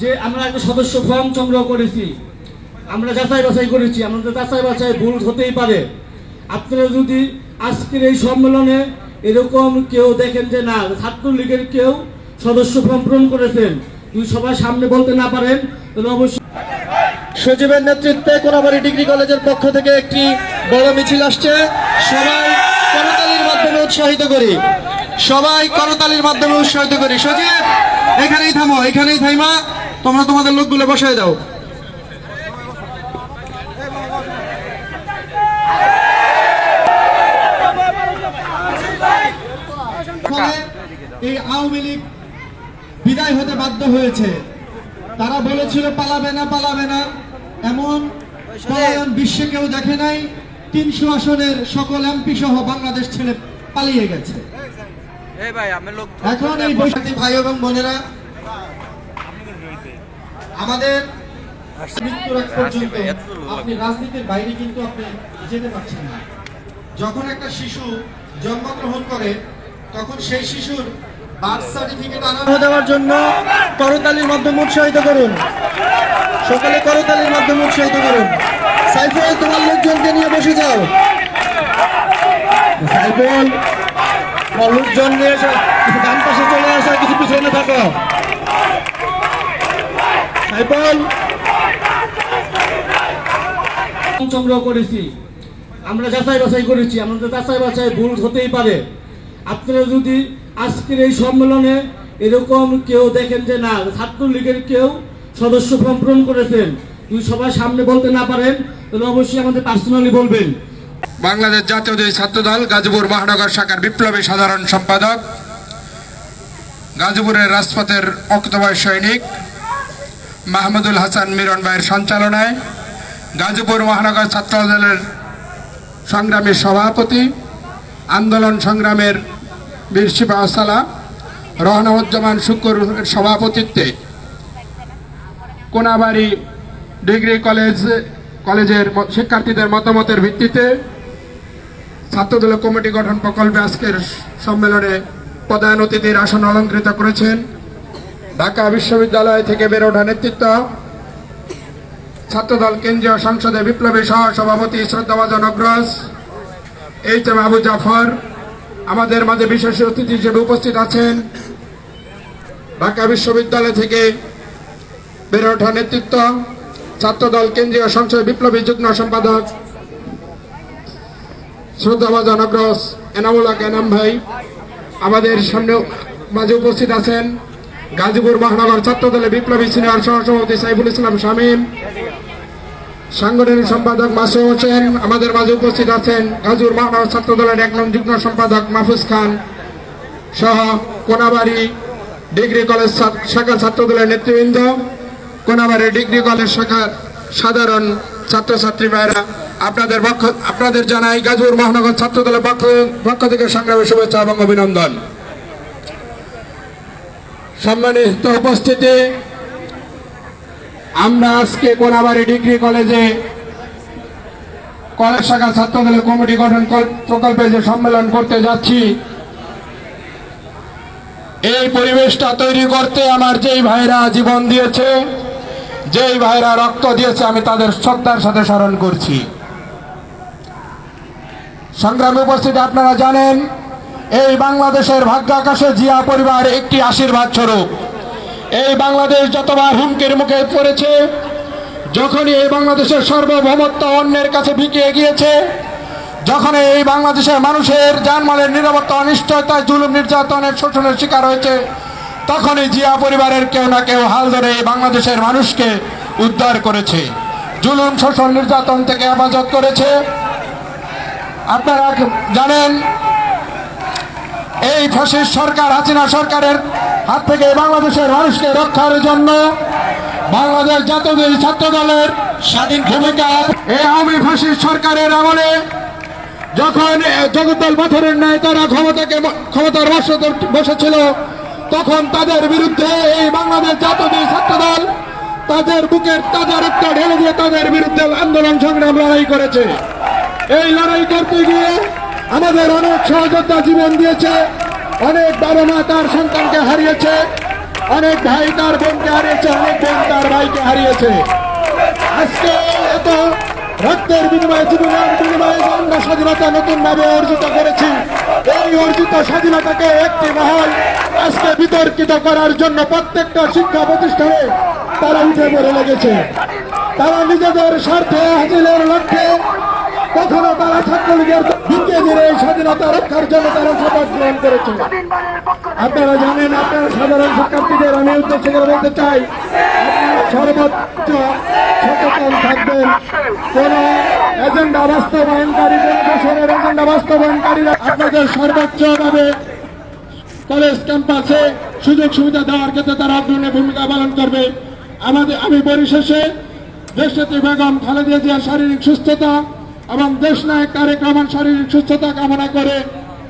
যে আমরা একটা সদস্য ফর্ম সংগ্রহ করেছি, আমরা যাচাই বাছাই করেছি, আমাদের যাচাই বাছাই ভুল হতেই পারে। আপনারা যদি আজকের এই সম্মেলনে এরকম কেউ দেখেন যে না ছাত্রলীগের কেউ সদস্য ফর্ম পূরণ করেছেন, যদি সবার সামনে বলতে না পারেন তাহলে অবশ্যই সজীবের নেতৃত্বে কোনাবাড়ী ডিগ্রি কলেজের পক্ষ থেকে একটি বড় মিছিল আসছে। সবাই করতালির মাধ্যমে উৎসাহিত করি, সবাই করতালির মাধ্যমে উৎসাহিত করি। সজীব এখানেই থামো, এখানেই থাইমা তোমরা তোমাদের লোকগুলো বসায় দাও। এই আওয়ামী লীগ বিদায় হতে বাধ্য হয়েছে। তারা বলেছিল পালাবে না পালাবে না, এমন পলায়ন বিশ্বে কেউ দেখে নাই। 300 আসনের সকল এমপি সহ বাংলাদেশ ছেড়ে পালিয়ে গেছে। এখন এই বৈশাখী ভাই এবং বোনেরা, আমাদের মৃত্যুর আগ পর্যন্ত আপনি রাজনীতির বাইরে কিন্তু আপনি যেতে পারছেন না। যখন একটা শিশু জন্মগ্রহণ করে তখন সেই শিশুর বার্থ সার্টিফিকেট আনানো দেওয়ার জন্য করতালির মাধ্যমে উৎসাহিত করুন, সকলে করতালির মাধ্যমে উৎসাহিত করুন। সাইফুল তোমার লোকজনকে নিয়ে বসে যাও। সাইফুল লোকজন নিয়ে কিছু ডান পাশে চলে আসা, কিছু পিছনে থাকো। সাইফুল সংগ্রহ করেছি, আমরা যাচাই বাছাই করেছি, আমাদের যাচাই বাছাই ভুল হতেই পারে। আপনারা যদি আজকের এই সম্মেলনে এরকম কেউ দেখেন যে না ছাত্রলীগের কেউ সদস্য ফর্ম পূরণ করেছেন, যদি সবার সামনে বলতে না পারেন তাহলে অবশ্যই আমাদের পার্সোনালি বলবেন। বাংলাদেশ জাতীয়তাবাদী ছাত্রদল গাজীপুর মহানগর শাখার বিপ্লবী সাধারণ সম্পাদক, গাজীপুরের রাজপথের অকুতোভয় সৈনিক মাহমুদুল হাসান মিরন ভাইয়ের সঞ্চালনায় গাজীপুর মহানগর ছাত্রদলের সংগ্রামী সভাপতি, আন্দোলন সংগ্রামের বীর সিপাহ সালাহ রহনাউজ্জামান শুক্কুরের সভাপতিত্বে কোনাবাড়ী ডিগ্রি কলেজের শিক্ষার্থীদের মতামতের ভিত্তিতে ছাত্রদল কমিটি গঠন প্রকল্পে আজকের সম্মেলনে প্রধান অতিথির আসন অলঙ্কৃত করেছেন ঢাকা বিশ্ববিদ্যালয় থেকে বেড়ে ওঠা নেতৃত্ব, ছাত্রদল কেন্দ্রীয় সংসদে বিপ্লবী সহ সভাপতি শ্রদ্ধাভাজন অগ্রজ এইচ.এম. আবু জাফর। আমাদের মাঝে বিশেষ অতিথি হিসেবে উপস্থিত আছেন ঢাকা বিশ্ববিদ্যালয় থেকে বেড়ে ওঠা নেতৃত্ব, ছাত্রদল কেন্দ্রীয় সংসদ বিপ্লবী যুগ্ম সম্পাদক শ্রদ্ধাভাজন অগ্রজ এনামুল হক এনাম ভাই। আমাদের সামনে মাঝে উপস্থিত আছেন গাজীপুর মহানগর ছাত্রদলের বিপ্লবী সিনিয়র সহসভাপতি সাইফুল ইসলাম শামীম, সাংগঠনিক সম্পাদক মাসুম হোসেন। আমাদের মাঝে উপস্থিত আছেন গাজীপুর মহানগর ছাত্রদলের 1 নং যুগ্ম সম্পাদক মাহফুজ খান সহ কোনাবাড়ী ডিগ্রি কলেজ শাখা ছাত্রদলের নেতৃবৃন্দ, কোনাবাড়ী ডিগ্রি কলেজ শাখার সাধারণ ছাত্রছাত্রী ভাইরা। আপনাদের জানাই গাজীপুর মহানগর ছাত্রদলের পক্ষ থেকে সংগ্রামী শুভেচ্ছা এবং অভিনন্দন। সম্মানিত উপস্থিতি, আমরা আজকে কোনাবাড়ী ডিগ্রি কলেজে কলেজ শাখা ছাত্রদলের কমিটি গঠন প্রকল্পে যে সম্মেলন করতে যাচ্ছি, এই পরিবেশটা তৈরি করতে আমার যেই ভাইরা জীবন দিয়েছে, যেই ভাইরা রক্ত দিয়েছে, আমি তাদের শ্রদ্ধার সাথে স্মরণ করছি। সংগ্রামী উপস্থিতি, আপনারা জানেন এই বাংলাদেশের ভাগ্য আকাশে জিয়া পরিবার একটি আশীর্বাদ স্বরূপ। এই বাংলাদেশ যতবার হুমকির মুখে পড়েছে, যখনই এই বাংলাদেশের সার্বভৌমত্ব অন্যের কাছে বিকিয়ে গিয়েছে, যখন এই বাংলাদেশের মানুষের জানমালের নিরাপত্তা অনিশ্চয়তায় জুলুম নির্যাতনের শোষণের শিকার হয়েছে, তখনই জিয়া পরিবারের কেউ না কেউ হাল ধরে এই বাংলাদেশের মানুষকে উদ্ধার করেছে, জুলুম শোষণ নির্যাতন থেকে হেফাজত করেছে। আপনারা জানেন এই ফ্যাসিস্ট সরকার, হাসিনা সরকারের হাত থেকে বাংলাদেশের মানুষকে রক্ষার জন্য বাংলাদেশ জাতীয়তাবাদী ছাত্রদলের স্বাধীন ভূমিকা। এই আওয়ামী ফ্যাসিস্ট সরকারের আমলে যখন জগদ্দল পাথরের ন্যায় তারা ক্ষমতার বসেছিল, তখন তাদের বিরুদ্ধে এই বাংলাদেশ জাতীয়তাবাদী ছাত্রদল তাদের বুকের তাজা রক্ত ঢেলে দিয়ে তাদের বিরুদ্ধে আন্দোলন সংগ্রাম লড়াই করেছে। এই লড়াই করতে গিয়ে আমাদের অনেক সহযোদ্ধা জীবন দিয়েছে, অনেক বাবা মা তার সন্তানকে হারিয়েছে, অনেক ভাই তার বোনকে হারিয়েছে, অনেক বোন ভাইকে হারিয়েছে। আজকে এত রক্তের বিনিময়ে, জীবনের বিনিময়ে আমরা স্বাধীনতা নতুন ভাবে অর্জিত করেছি। এই অর্জিত স্বাধীনতাকে একটি মহল আজকে বিতর্কিত করার জন্য প্রত্যেকটা শিক্ষা প্রতিষ্ঠানে তারা উঠে পড়ে লেগেছে। তারা নিজেদের স্বার্থে হাসিলের লক্ষ্যে কখনো তারা ছাত্রলীগের ঢুকিয়ে দিয়ে এই স্বাধীনতা রক্ষার জন্য তারা শপথ গ্রহণ করেছে। আপনারা জানেন, আপনারা সাধারণ শিক্ষার্থীদের আমি উদ্দেশ্য করে বলতে চাই, আপনারা সর্বোচ্চ সচেতন থাকবেন। কোন এজেন্ডা বাস্তবায়নকারী, কোন দেশের এজেন্ডা বাস্তবায়নকারীরা আপনাদের সর্বোচ্চভাবে কলেজ ক্যাম্পাসে সুযোগ সুবিধা দেওয়ার ক্ষেত্রে তারা অগ্রণী ভূমিকা পালন করবে। আমি পরিশেষে দেশনেত্রী বেগম খালেদা জিয়ার শারীরিক সুস্থতা এবং দেশ নায়ক তারেক রহমান শারীরিক সুস্থতা কামনা করে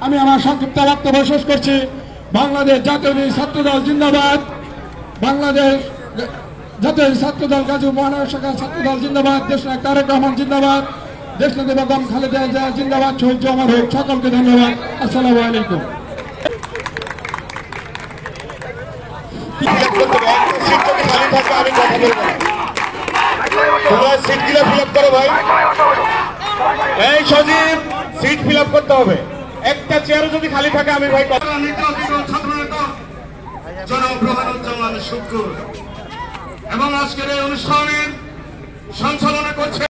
আমি আমার সংক্ষিপ্ত বক্তব্য শেষ করছি। বাংলাদেশ জাতীয় ছাত্রদল জিন্দাবাদ। বাংলাদেশ জাতীয় ছাত্রদল গাজী মহানগর শাখা ছাত্রদল জিন্দাবাদ। দেশ নায়ক তারেক রহমান জিন্দাবাদ। দেশনেত্রী বেগম খালেদা জিয়া জিন্দাবাদ। শহীদ জমর হোক। সকলকে ধন্যবাদ। আসসালামু আলাইকুম। সিটগুলো ফিল আপ করো ভাই। এই সজীব, সিট ফিল আপ করতে হবে। একটা চেয়ারও যদি খালি থাকে আমি ভাই এবং আজকের এই অনুষ্ঠানের সঞ্চালনা করছে